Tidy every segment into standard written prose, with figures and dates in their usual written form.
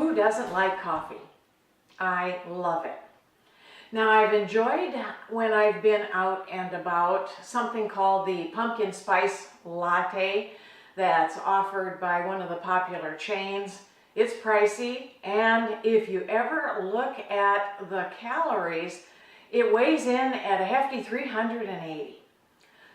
Who doesn't like coffee? I love it. Now, I've enjoyed, when I've been out and about, something called the Pumpkin Spice Latte that's offered by one of the popular chains. It's pricey, and if you ever look at the calories, it weighs in at a hefty 380.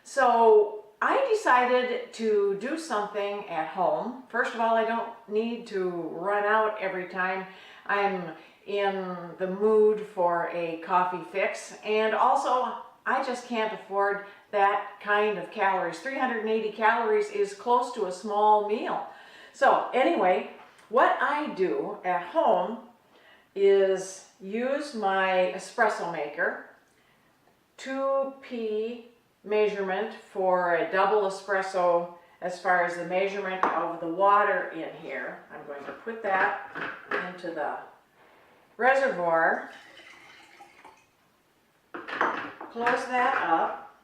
So I decided to do something at home. First of all, I don't need to run out every time I'm in the mood for a coffee fix, and also I just can't afford that kind of calories. 380 calories is close to a small meal. So anyway, what I do at home is use my espresso maker, 2p measurement for a double espresso as far as the measurement of the water in here. I'm going to put that into the reservoir, close that up,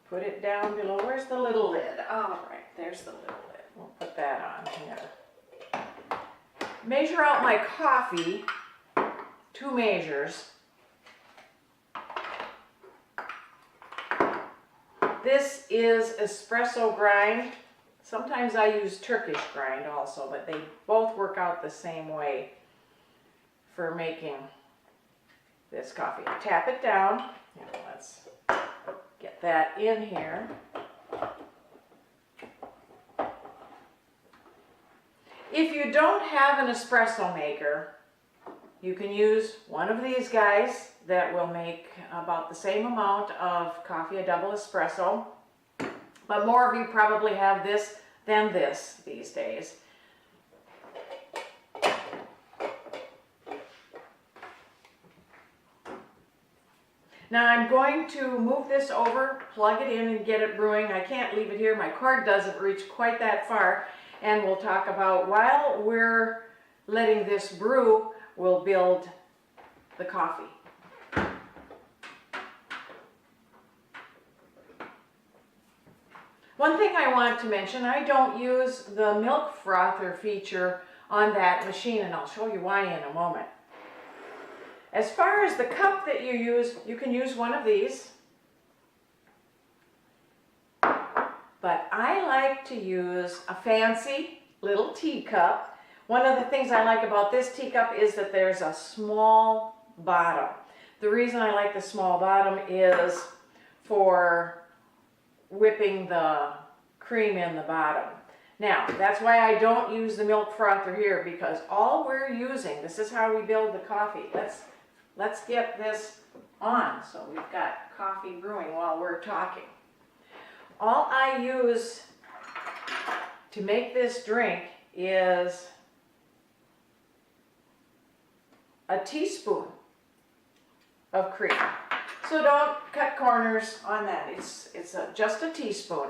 put it down below. Where's the little lid? All right, there's the little lid. We'll put that on here. Measure out my coffee, 2 measures. This is espresso grind. Sometimes I use Turkish grind also, but they both work out the same way for making this coffee. I tap it down. Let's get that in here. If you don't have an espresso maker, you can use one of these guys that will make about the same amount of coffee, a double espresso. But more of you probably have this than this these days. Now I'm going to move this over, plug it in, and get it brewing. I can't leave it here. My cord doesn't reach quite that far. And we'll talk about, while we're letting this brew, we'll build the coffee. One thing I want to mention, I don't use the milk frother feature on that machine, and I'll show you why in a moment. As far as the cup that you use, you can use one of these. But I like to use a fancy little teacup. One of the things I like about this teacup is that there's a small bottom. The reason I like the small bottom is for whipping the cream in the bottom. Now, that's why I don't use the milk frother here, because all we're using, this is how we build the coffee. Let's get this on so we've got coffee brewing while we're talking. All I use to make this drink is a teaspoon of cream. So don't cut corners on that. It's just a teaspoon.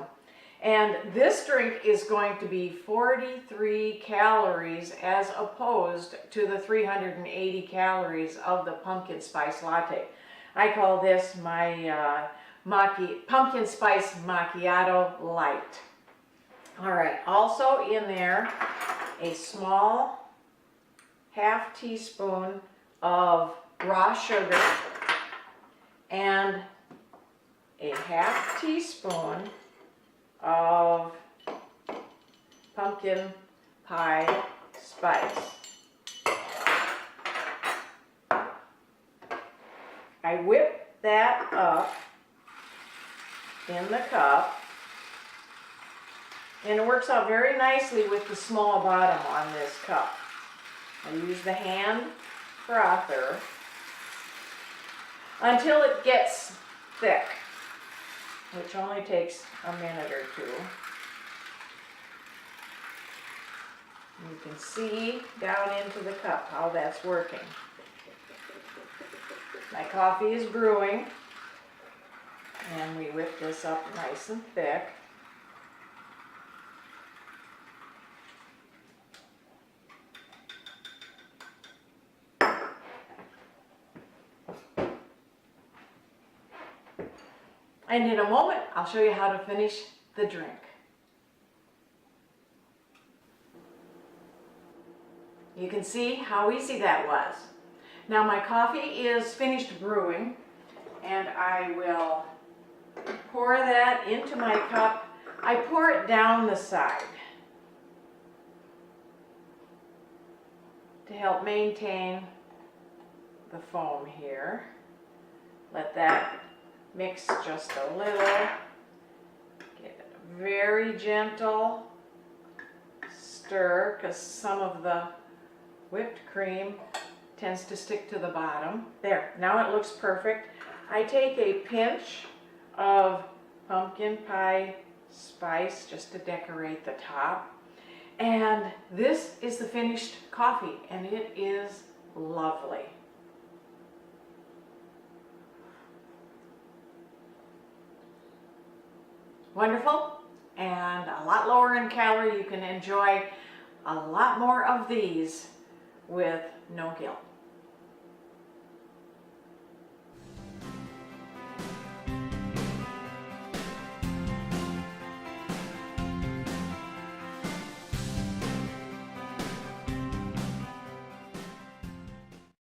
And this drink is going to be 43 calories as opposed to the 380 calories of the pumpkin spice latte. I call this my pumpkin spice macchiato light. All right, also in there, a small half teaspoon of raw sugar and a half teaspoon of pumpkin pie spice. I whip that up in the cup, and it works out very nicely with the small bottom on this cup. I use the hand frother until it gets thick, which only takes a minute or two. You can see down into the cup how that's working. My coffee is brewing, and we whip this up nice and thick. And in a moment, I'll show you how to finish the drink. You can see how easy that was. Now my coffee is finished brewing, and I will pour that into my cup. I pour it down the side to help maintain the foam here. Let that mix just a little. Get it very gentle. Stir, because some of the whipped cream tends to stick to the bottom. There, now it looks perfect. I take a pinch of pumpkin pie spice just to decorate the top. And this is the finished coffee, and it is lovely. Wonderful, and a lot lower in calorie. You can enjoy a lot more of these with no guilt.